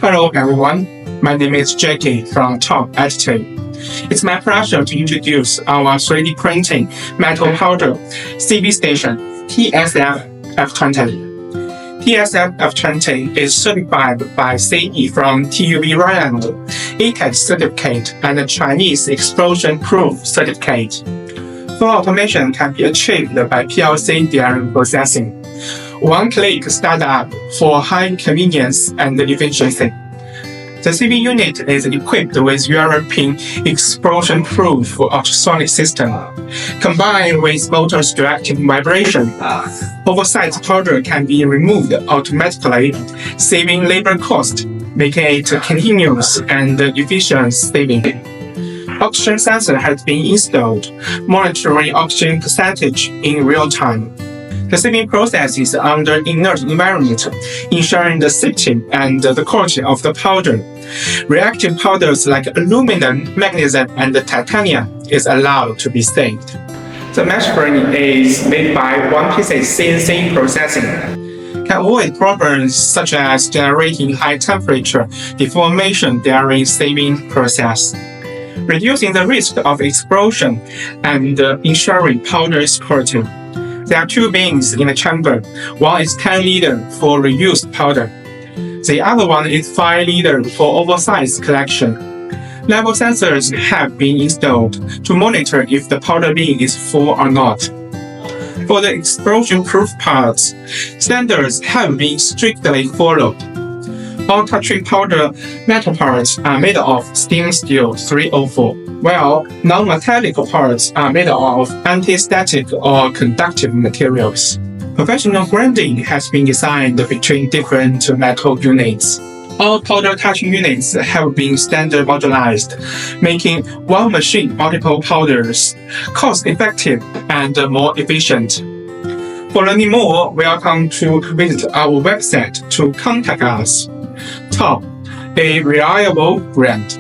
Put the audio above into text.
Hello everyone, my name is Jackie from Top Additive. It's my pleasure to introduce our 3D printing metal powder CV station TSF-F20. TSF-F20 is certified by CE from TUV Rand, ATEX certificate, and a Chinese explosion-proof certificate. Full automation can be achieved by PLC diagram processing. One-click startup for high convenience and efficiency. The CV unit is equipped with European explosion-proof ultrasonic system. Combined with motor's directed vibration, oversized powder can be removed automatically, saving labor cost, making it continuous and efficient saving. Oxygen sensor has been installed, monitoring oxygen percentage in real time. The sieving process is under inert environment, ensuring the safety and the quality of the powder. Reactive powders like aluminum, magnesium, and titanium is allowed to be saved. The mesh burning is made by one-piece CNC processing. Can avoid problems such as generating high temperature deformation during sieving process, reducing the risk of explosion and ensuring powder is quality. There are two bins in the chamber. One is 10 liter for reused powder. The other one is 5 liter for oversized collection. Level sensors have been installed to monitor if the powder bin is full or not. For the explosion-proof parts, standards have been strictly followed. All touching powder metal parts are made of stainless steel 304, while non-metallic parts are made of anti-static or conductive materials. Professional grinding has been designed between different metal units. All powder touching units have been standard modularized, making one machine multiple powders cost-effective and more efficient. For learning more, welcome to visit our website to contact us. Top, a reliable brand.